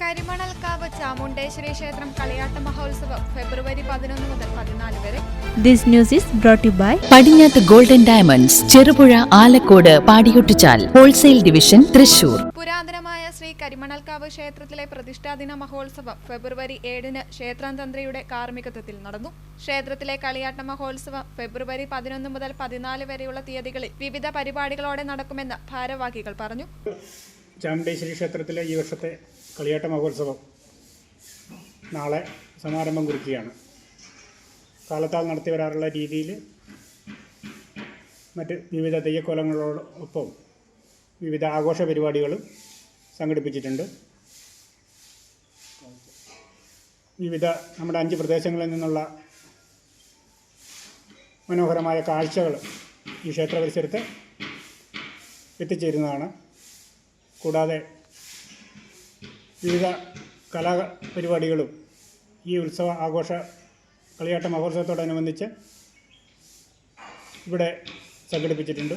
കരിമണൽക്കാവ് ചാമുണ്ടേശ്വരി ക്ഷേത്രം കളിയാട്ട മഹോത്സവം ഫെബ്രുവരി 11 മുതൽ 14 വരെ. This news is brought to you by Padinjath golden diamonds, Cherupuzha, Alakode, Padiyottichal, wholesale division, Thrissur. പുരാതനമായ ശ്രീ കരിമണൽക്കാവ് ക്ഷേത്രത്തിലെ പ്രതിഷ്ഠാദിന മഹോത്സവം ഫെബ്രുവരി 7 ക്ഷേത്രം തന്ത്രിയുടെ കാർമ്മികത്വത്തിൽ നടന്നു. ക്ഷേത്രത്തിലെ കളിയാട്ട മഹോത്സവം ഫെബ്രുവരി 11 മുതൽ 14 വരെയുള്ള തീയതികളിൽ വിവിധ പരിപാടികളോടെ നടക്കുമെന്ന് ഭാരവാഹികൾ പറഞ്ഞു. ചാമുണ്ടേശ്വരി ക്ഷേത്രത്തിലെ ഈ വർഷത്തെ കളിയാട്ട മഹോത്സവം നാളെ സമാരംഭം കുറിക്കുകയാണ്. കാലത്താൽ നടത്തി വരാറുള്ള രീതിയിൽ മറ്റ് വിവിധ തെയ്യക്കോലങ്ങളോടൊപ്പം വിവിധ ആഘോഷ പരിപാടികളും സംഘടിപ്പിച്ചിട്ടുണ്ട്. വിവിധ നമ്മുടെ 5 പ്രദേശങ്ങളിൽ നിന്നുള്ള മനോഹരമായ കാഴ്ചകൾ ഈ ക്ഷേത്ര പരിസരത്ത് എത്തിച്ചേരുന്നതാണ്. കൂടാതെ വിവിധ കലാപരിപാടികളും ഈ ഉത്സവ ആഘോഷ കളിയാട്ട മഹോത്സവത്തോടനുബന്ധിച്ച് ഇവിടെ സംഘടിപ്പിച്ചിട്ടുണ്ട്.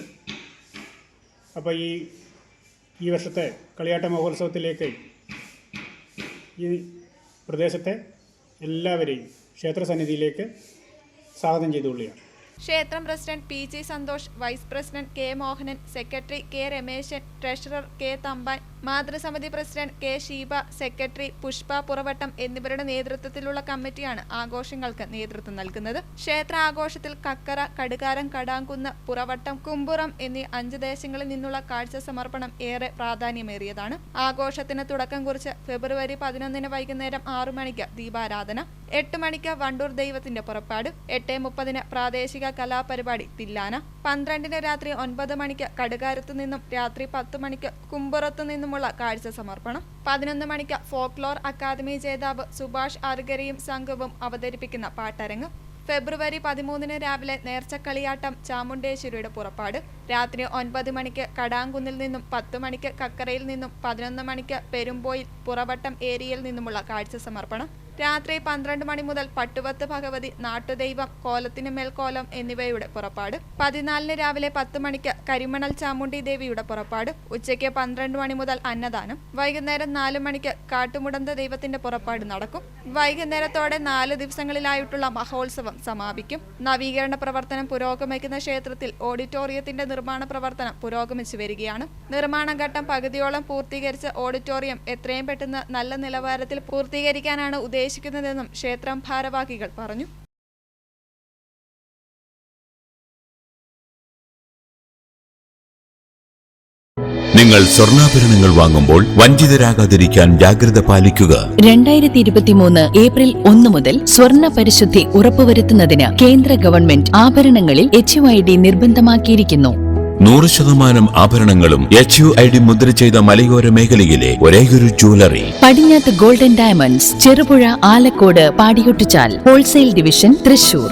അപ്പോൾ ഈ വർഷത്തെ കളിയാട്ട മഹോത്സവത്തിലേക്ക് ഈ പ്രദേശത്തെ എല്ലാവരെയും ക്ഷേത്രസന്നിധിയിലേക്ക് സ്വാഗതം ചെയ്തുകൊള്ളുകയാണ്. ക്ഷേത്രം president P G. Santhosh, vice president K. Mohanan, secretary K. Ramesan, treasurer K. Thampan, മാതൃസമിതി president K. Sheeba, secretary Pushpa Puravattam എന്നിവരുടെ നേതൃത്വത്തിലുള്ള കമ്മിറ്റിയാണ് ആഘോഷങ്ങൾക്ക് നേതൃത്വം നൽകുന്നത്. ക്ഷേത്ര ആഘോഷത്തിൽ കക്കറ, കടുകാരം, കടാങ്കുന്ന്, പുറവട്ടം, കുമ്പുറം എന്നീ 5 ദേശങ്ങളിൽ നിന്നുള്ള കാഴ്ച സമർപ്പണം ഏറെ പ്രാധാന്യമേറിയതാണ്. ആഘോഷത്തിന് തുടക്കം കുറിച്ച് ഫെബ്രുവരി 11 വൈകുന്നേരം 6 മണിക്ക് ദീപാരാധന, 8 മണിക്ക് വണ്ടൂർ ദൈവത്തിന്റെ പുറപ്പാട്, 8:30 പ്രാദേശിക കലാപരിപാടി തില്ലാന, 12 രാത്രി 9 മണിക്ക് കടുകാരത്തു നിന്നും രാത്രി 10 മണിക്ക് കുമ്പുറത്തു നിന്നുമുള്ള കാഴ്ച സമർപ്പണം, 11 മണിക്ക് ഫോക്ലോർ അക്കാദമി ജേതാവ് സുഭാഷ് ആർഗരിയും സംഘവും അവതരിപ്പിക്കുന്ന പാട്ടരങ്ങ്, ഫെബ്രുവരി 13 രാവിലെ നേർച്ചക്കളിയാട്ടം ചാമുണ്ടേശ്വരിയുടെ പുറപ്പാട്, രാത്രി 9 മണിക്ക് കടാങ്കുന്നിൽ നിന്നും 10 മണിക്ക് കക്കറയിൽ നിന്നും 11 മണിക്ക് പെരുമ്പോയിൽ പുറവട്ടം ഏരിയയിൽ നിന്നുമുള്ള കാഴ്ച സമർപ്പണം, രാത്രി 12 മണി മുതൽ പട്ടുവത്ത് ഭഗവതി, നാട്ടുദൈവം, കോലത്തിന് മേൽക്കോലം എന്നിവയുടെ പുറപ്പാട്, 14 രാവിലെ 10 മണിക്ക് കരിമണൽ ചാമുണ്ടി ദേവിയുടെ പുറപ്പാട്, ഉച്ചയ്ക്ക് 12 മണി മുതൽ അന്നദാനം, വൈകുന്നേരം 4 മണിക്ക് കാട്ടുമുടന്ത ദൈവത്തിന്റെ പുറപ്പാട് നടക്കും. വൈകുന്നേരത്തോടെ 4 ദിവസങ്ങളിലായിട്ടുള്ള മഹോത്സവം സമാപിക്കും. നവീകരണ പ്രവർത്തനം പുരോഗമിക്കുന്ന ക്ഷേത്രത്തിൽ ഓഡിറ്റോറിയത്തിന്റെ നിർമ്മാണ പ്രവർത്തനം പുരോഗമിച്ചു വരികയാണ്. നിർമ്മാണ ഘട്ടം പകുതിയോളം പൂർത്തീകരിച്ച ഓഡിറ്റോറിയം എത്രയും പെട്ടെന്ന് നല്ല നിലവാരത്തിൽ പൂർത്തീകരിക്കാനാണ് ഉദ്ദേശിക്കുന്നതെന്നും ക്ഷേത്രം ഭാരവാഹികൾ പറഞ്ഞു. നിങ്ങൾ സ്വർണ്ണാഭരണങ്ങൾ വാങ്ങുമ്പോൾ വഞ്ചിതരാകാതിരിക്കാൻ ജാഗ്രത പാലിക്കുക. 2023 ഏപ്രിൽ 1 മുതൽ സ്വർണ്ണ പരിശുദ്ധി ഉറപ്പുവരുത്തുന്നതിന് കേന്ദ്ര ഗവൺമെന്റ് ആഭരണങ്ങളിൽ HUID നിർബന്ധമാക്കിയിരിക്കുന്നു. 100% ആഭരണങ്ങളും HUID മുദ്ര ചെയ്ത മലയോര മേഖലയിലെ ഒരേയൊരു jewellery Padinjath golden diamonds, Cherupuzha, Alakode, Padiyottichal, wholesale division, Thrissur.